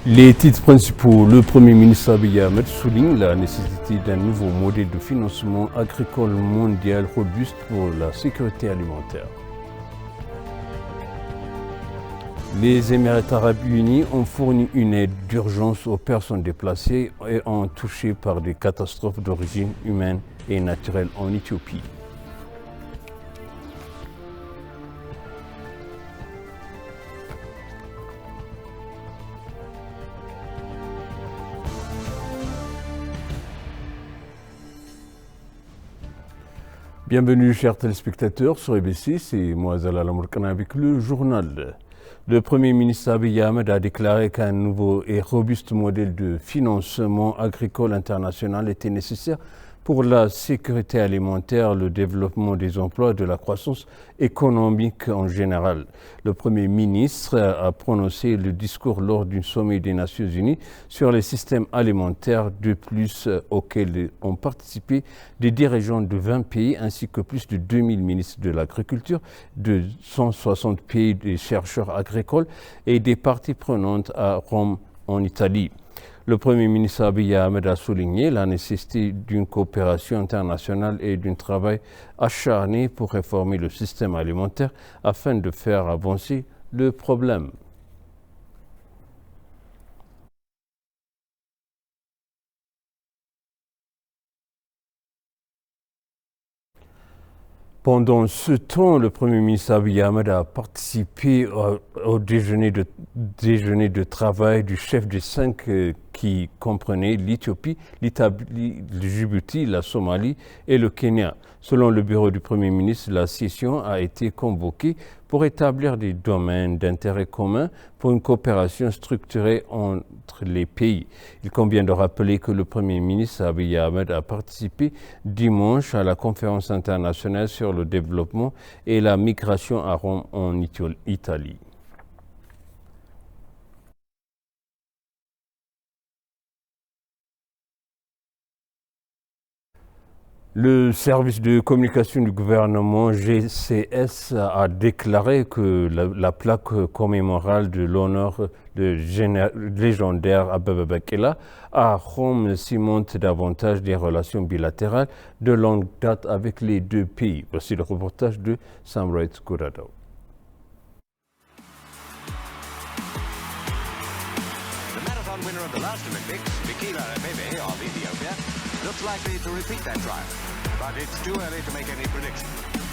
Les titres principaux, le Premier ministre Abiy Ahmed souligne la nécessité d'un nouveau modèle de financement agricole mondial robuste pour la sécurité alimentaire. Les Émirats arabes unis ont fourni une aide d'urgence aux personnes déplacées et touchées par des catastrophes d'origine humaine et naturelle en Éthiopie. Bienvenue chers téléspectateurs sur EBC, c'est moi Zalal Amourkana avec le journal. Le Premier ministre Abiy Ahmed a déclaré qu'un nouveau et robuste modèle de financement agricole international était nécessaire pour la sécurité alimentaire, le développement des emplois et de la croissance économique en général. Le Premier ministre a prononcé le discours lors du sommet des Nations Unies sur les systèmes alimentaires de plus auquel ont participé des dirigeants de 20 pays ainsi que plus de 2000 ministres de l'agriculture, de 160 pays des chercheurs agricoles et des parties prenantes à Rome en Italie. Le Premier ministre Abiy Ahmed a souligné la nécessité d'une coopération internationale et d'un travail acharné pour réformer le système alimentaire afin de faire avancer le problème. Pendant ce temps, le Premier ministre Abiy Ahmed a participé au déjeuner de travail du chef des 5 qui comprenait l'Éthiopie, l'Italie, le Djibouti, la Somalie et le Kenya. Selon le bureau du Premier ministre, la session a été convoquée pour établir des domaines d'intérêt commun pour une coopération structurée entre les pays. Il convient de rappeler que le Premier ministre Abiy Ahmed a participé dimanche à la conférence internationale sur le développement et la migration à Rome en Italie. Le service de communication du gouvernement GCS a déclaré que la plaque commémorale de l'honneur de légendaire Ababa Bikila à Rome cimente davantage des relations bilatérales de longue date avec les deux pays. Voici le reportage de Samrait Gourado. Looks likely to repeat that trial, but it's too early to make any predictions.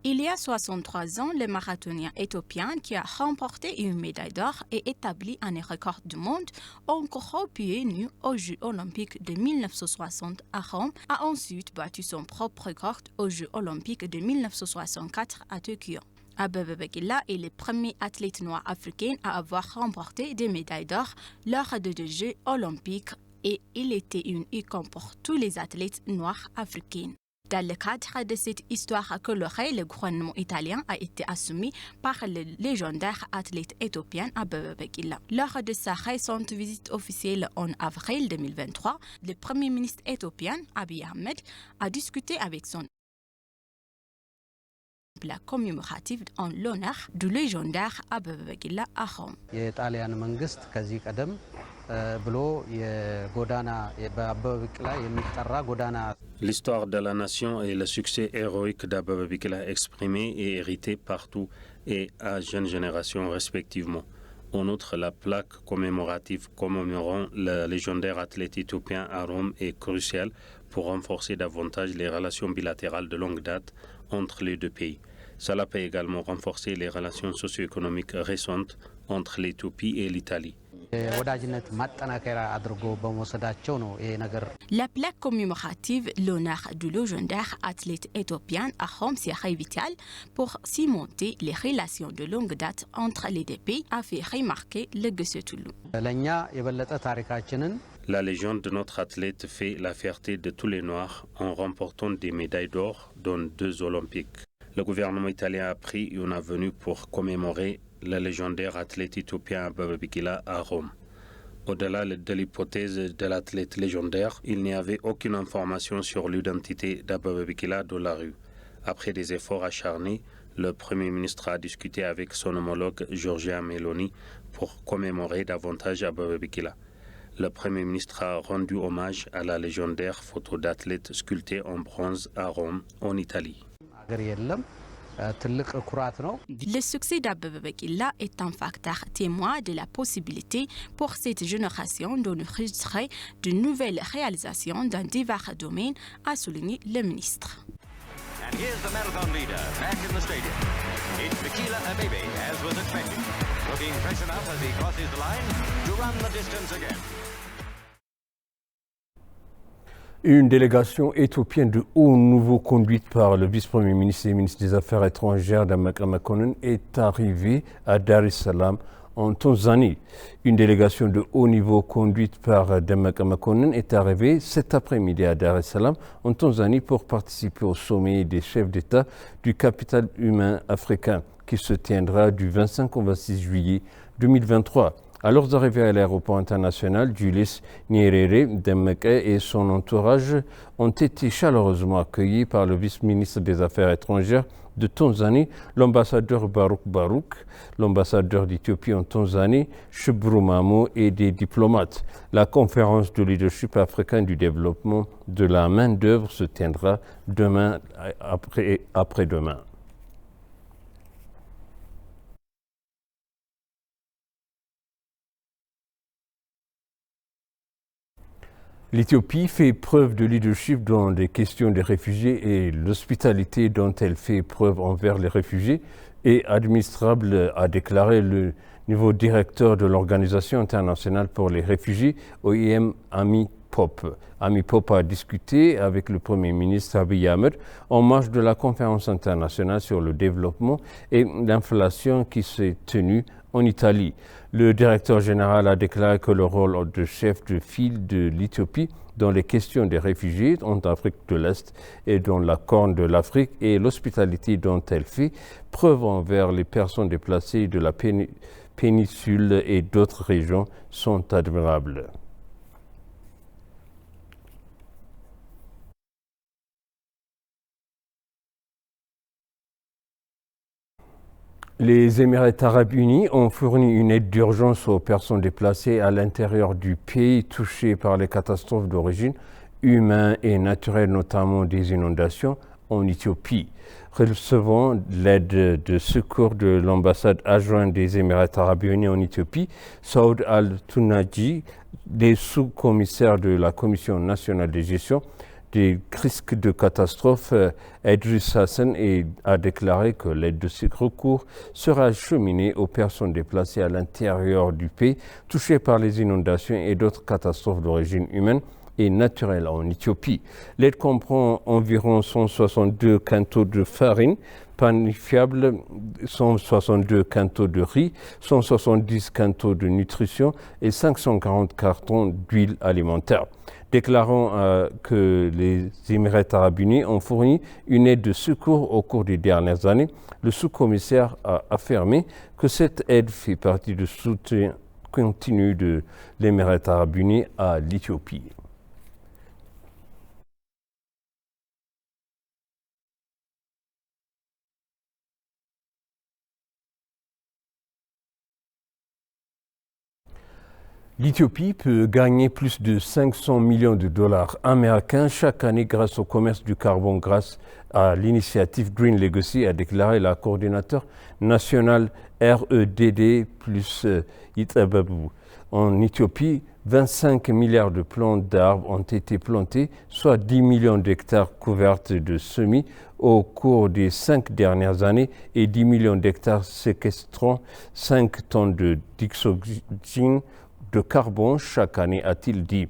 Il y a 63 ans, le marathonien éthiopien qui a remporté une médaille d'or et établi un record du monde, encore pieds nus aux Jeux olympiques de 1960 à Rome, a ensuite battu son propre record aux Jeux olympiques de 1964 à Tokyo. Ababa Bikila est le premier athlète noir africain à avoir remporté des médailles d'or lors de deux Jeux olympiques et il était une icône pour tous les athlètes noirs africains. Dans le cadre de cette histoire colorée, le gouvernement italien a été assumé par le légendaire athlète éthiopien Ababa Bikila. Lors de sa récente visite officielle en avril 2023, le Premier ministre éthiopien Abiy Ahmed a discuté avec son la commémorative en l'honneur du légendaire Ababa Bikila à Rome. L'histoire de la nation et le succès héroïque d'Ababa Bikila exprimé et hérité partout et à jeunes générations respectivement. En outre, la plaque commémorative commémorant le légendaire athlète éthiopien à Rome est cruciale pour renforcer davantage les relations bilatérales de longue date entre les deux pays. Cela peut également renforcer les relations socio-économiques récentes entre l'Éthiopie et l'Italie. La plaque commémorative, l'honneur du légendaire athlète éthiopien à Rome serait vitale pour cimenter les relations de longue date entre les deux pays, a fait remarquer le Gussetulu. La légende de notre athlète fait la fierté de tous les Noirs en remportant des médailles d'or dans 2 Olympiques. Le gouvernement italien a pris une avenue pour commémorer le légendaire athlète éthiopien Ababa Bikila à Rome. Au-delà de l'hypothèse de l'athlète légendaire, il n'y avait aucune information sur l'identité d'Ababa Bikila dans la rue. Après des efforts acharnés, le Premier ministre a discuté avec son homologue Giorgia Meloni pour commémorer davantage Ababa Bikila. Le Premier ministre a rendu hommage à la légendaire photo d'athlète sculptée en bronze à Rome, en Italie. Le succès d'Ababa Bikila est un facteur témoin de la possibilité pour cette génération d'enregistrer de nouvelles réalisations dans divers domaines, a souligné le ministre. And here's the marathon leader back in the stadium. It's Bikila Abebe, as was expected. Looking fresh enough as he crosses the line to run the distance again. Une délégation éthiopienne de haut niveau conduite par le vice-premier ministre et ministre des Affaires étrangères Dammaqe Mokonnon est arrivée à Dar es Salaam en Tanzanie. Une délégation de haut niveau conduite par Dammaqe Mokonnon est arrivée cet après-midi à Dar es Salaam en Tanzanie pour participer au sommet des chefs d'État du capital humain africain qui se tiendra du 25 au 26 juillet 2023. À leurs arrivées à l'aéroport international, Julius Nyerere Dammaqe et son entourage ont été chaleureusement accueillis par le vice-ministre des Affaires étrangères de Tanzanie, l'ambassadeur Barouk, l'ambassadeur d'Éthiopie en Tanzanie, Shibru Mamo et des diplomates. La conférence de leadership africain du développement de la main-d'œuvre se tiendra demain après-demain. L'Éthiopie fait preuve de leadership dans les questions des réfugiés et l'hospitalité dont elle fait preuve envers les réfugiés est admirable, a déclaré le nouveau directeur de l'Organisation internationale pour les réfugiés, OIM, Amy Pope. Amy Pope a discuté avec le Premier ministre Abiy Ahmed en marge de la conférence internationale sur le développement et l'inflation qui s'est tenue en Italie. Le directeur général a déclaré que le rôle de chef de file de l'Éthiopie dans les questions des réfugiés en Afrique de l'Est et dans la Corne de l'Afrique et l'hospitalité dont elle fait preuve envers les personnes déplacées de la péninsule et d'autres régions sont admirables. Les Émirats arabes unis ont fourni une aide d'urgence aux personnes déplacées à l'intérieur du pays touchées par les catastrophes d'origine humaine et naturelle, notamment des inondations en Éthiopie. Recevant l'aide de secours de l'ambassade adjointe des Émirats arabes unis en Éthiopie, Saoud Al-Tunaji, des sous-commissaires de la Commission nationale de gestion des risques de catastrophe, Idriss Hassan a déclaré que l'aide de ces recours sera acheminée aux personnes déplacées à l'intérieur du pays touchées par les inondations et d'autres catastrophes d'origine humaine et naturelle en Éthiopie. L'aide comprend environ 162 quintaux de farine panifiable, 162 quintaux de riz, 170 quintaux de nutrition et 540 cartons d'huile alimentaire. Déclarant que les Émirats arabes unis ont fourni une aide de secours au cours des dernières années, le sous-commissaire a affirmé que cette aide fait partie du soutien continu de l'Émirat arabe unis à l'Éthiopie. L'Éthiopie peut gagner plus de 500 millions de dollars américains chaque année grâce au commerce du carbone, grâce à l'initiative Green Legacy, a déclaré la coordinateur nationale REDD plus Itababu. En Éthiopie, 25 milliards de plants d'arbres ont été plantés, soit 10 millions d'hectares couverts de semis au cours des 5 dernières années et 10 millions d'hectares séquestrant 5 tonnes de dioxyde de carbone chaque année, a-t-il dit.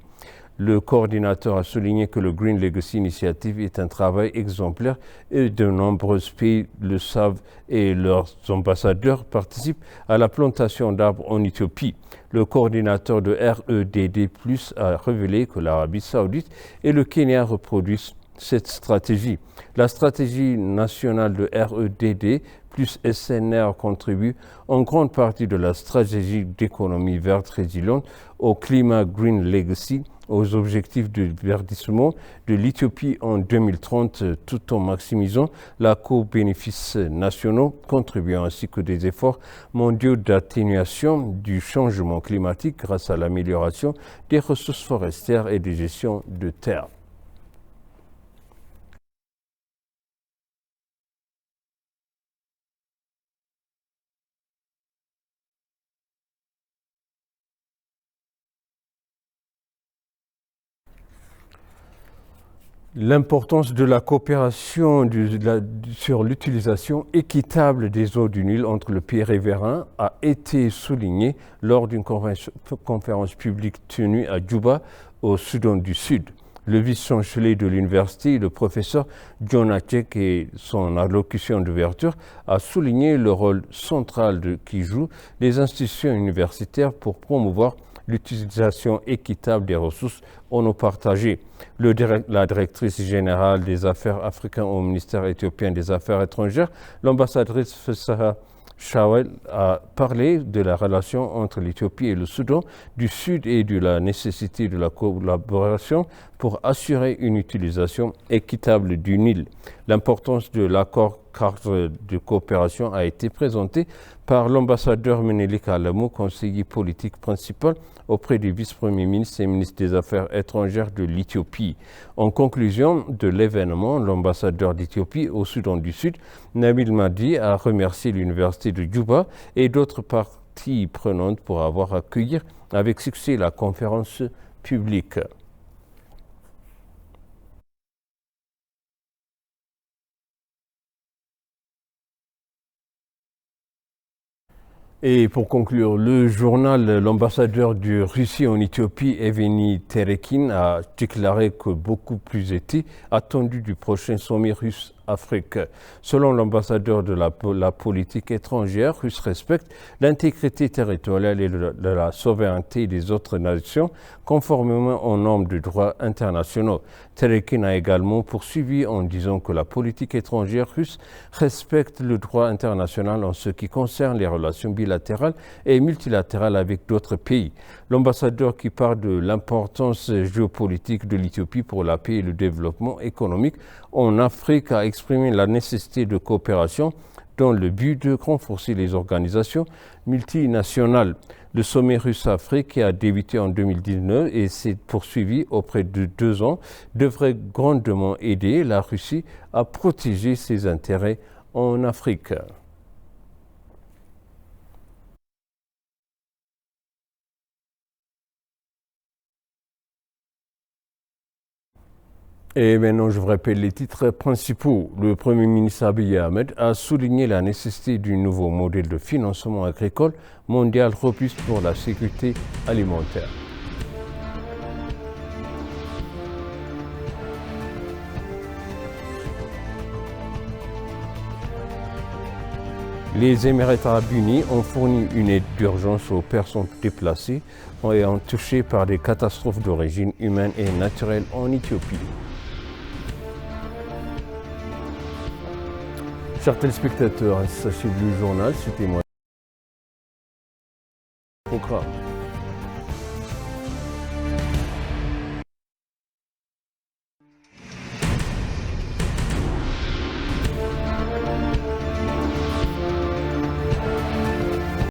Le coordinateur a souligné que le Green Legacy Initiative est un travail exemplaire et de nombreux pays le savent et leurs ambassadeurs participent à la plantation d'arbres en Éthiopie. Le coordinateur de REDD+, a révélé que l'Arabie saoudite et le Kenya reproduisent cette stratégie. La stratégie nationale de REDD plus SNR contribue en grande partie de la stratégie d'économie verte résiliente au Climat Green Legacy, aux objectifs de verdissement de l'Éthiopie en 2030, tout en maximisant la co-bénéfices nationaux, contribuant ainsi que des efforts mondiaux d'atténuation du changement climatique grâce à l'amélioration des ressources forestières et des gestions de terres. L'importance de la coopération sur l'utilisation équitable des eaux du Nil entre le pays riverain a été soulignée lors d'une conférence publique tenue à Djouba, au Soudan du Sud. Le vice-chancelier de l'université, le professeur John Achek, et son allocution d'ouverture a souligné le rôle central qui jouent les institutions universitaires pour promouvoir l'utilisation équitable des ressources en eau partagée. La directrice générale des affaires africaines au ministère éthiopien des Affaires étrangères, l'ambassadrice Fessaha Shawel, a parlé de la relation entre l'Éthiopie et le Soudan du Sud et de la nécessité de la collaboration pour assurer une utilisation équitable du Nil. L'importance de l'accord cadre de coopération a été présentée par l'ambassadeur Menelik Alamo, conseiller politique principal auprès du vice-premier ministre et ministre des Affaires étrangères de l'Éthiopie. En conclusion de l'événement, l'ambassadeur d'Éthiopie au Soudan du Sud, Nabil Mahdi, a remercié l'université de Djouba et d'autres parties prenantes pour avoir accueilli avec succès la conférence publique. Et pour conclure, le journal, l'ambassadeur de Russie en Éthiopie, Evgeny Terekin, a déclaré que beaucoup plus était attendu du prochain sommet russe-Afrique. Selon l'ambassadeur de la politique étrangère, russe respecte l'intégrité territoriale et de la souveraineté des autres nations, conformément aux normes de droit internationaux. Terekin a également poursuivi en disant que la politique étrangère russe respecte le droit international en ce qui concerne les relations bilatérales et multilatérales avec d'autres pays. L'ambassadeur, qui parle de l'importance géopolitique de l'Éthiopie pour la paix et le développement économique en Afrique, a exprimé la nécessité de coopération dans le but de renforcer les organisations multinationales. Le sommet russe-Afrique, qui a débuté en 2019 et s'est poursuivi auprès de 2 ans, devrait grandement aider la Russie à protéger ses intérêts en Afrique. Et maintenant, je vous rappelle les titres principaux. Le Premier ministre Abiy Ahmed a souligné la nécessité d'un nouveau modèle de financement agricole mondial robuste pour la sécurité alimentaire. Les Émirats arabes unis ont fourni une aide d'urgence aux personnes déplacées et touchées par des catastrophes d'origine humaine et naturelle en Éthiopie. Chers téléspectateurs, sachez le journal, c'était moi.